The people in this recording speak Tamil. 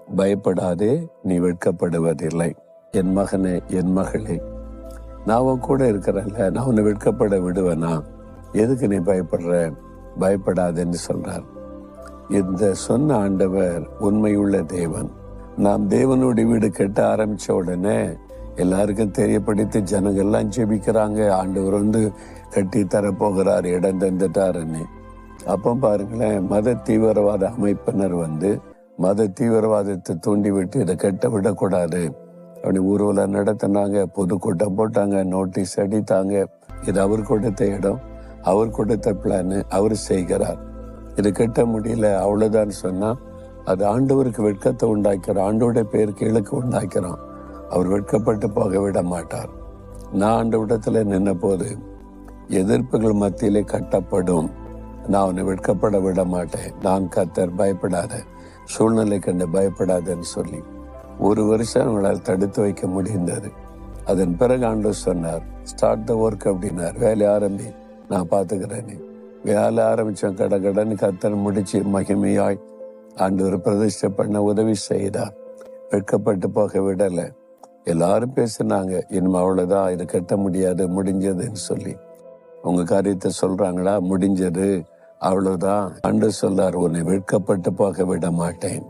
பயப்படாதே, நீ வெட்கப்படுவதில்லை. என் மகனே, என் மகளே, நான் உன் கூட இருக்கிறேன்ல, நான் உன்னை வெட்கப்பட விடுவேனா? எதுக்கு நீ பயப்படுற? பயப்படாதேன்னு சொல்றார். இந்த சொன்ன ஆண்டவர் உண்மையுள்ள தேவன். நாம் தேவனுடைய வீடு கட்ட ஆரம்பிச்ச உடனே எல்லாருக்கும் தெரியப்படுத்தி ஜனங்கள்லாம் ஜெபிக்கிறாங்க. ஆண்டவர் கட்டி தரப்போகிறார், இடம் தந்துட்டாருன்னு. அப்போ பாருங்களேன், மத தீவிரவாத அமைப்பினர் மத தீவிரவாதத்தை தூண்டிவிட்டு இதை கட்ட விடக்கூடாது அப்படி ஊர்வலம் நடத்தினாங்க, பொதுக்கூட்டம் போட்டாங்க, நோட்டீஸ் அடித்தாங்க. இது அவர் கொடுத்த இடம், அவர் கொடுத்த பிளான், அவர் செய்கிறார். இது கட்ட முடியல, அவ்வளவுதான் சொன்னா அது ஆண்டவருக்கு வெட்கத்தை உண்டாக்கிறான், ஆண்டோட பேருக்கு இழுக்கு உண்டாக்கிறான். அவர் வெட்கப்பட்டு போக விட மாட்டார். நான் ஆண்டவிடத்துல நின்ன போது எதிர்ப்புகள் மத்தியிலே கட்டப்படும், நான் உன்னை வெட்கப்பட விட மாட்டேன், நான் கர்த்தர், பயப்படாத, சூழ்நிலை கண்டு பயப்படாதன்னு சொல்லி 1 வருஷம் அவங்களால் தடுத்து வைக்க முடிந்தது. அதன் பிறகு ஆண்டவர் சொன்னார், ஸ்டார்ட் த ஒர்க் அப்படின்னார். வேலை ஆரம்பி, நான் பார்த்துக்கிறேன்னு. வேலை ஆரம்பித்தோம், கடன்னு கர்த்தர் முடிச்சு மகிமையாய் ஆண்டவர் பிரதிஷ்டை பண்ண உதவி செய்தார். வெட்கப்பட்டு போக விடலை. எல்லாரும் பேசினாங்க, இனிமே அவ்வளோதான், இது கட்ட முடியாது, முடிஞ்சதுன்னு சொல்லி. உங்க காரியத்தை சொல்றாங்களா? முடிஞ்சது, அவ்வளவுதான். ஆண்டவர் சொல்லார், உன்னை வெட்கப்பட்டு போக விட மாட்டேன்.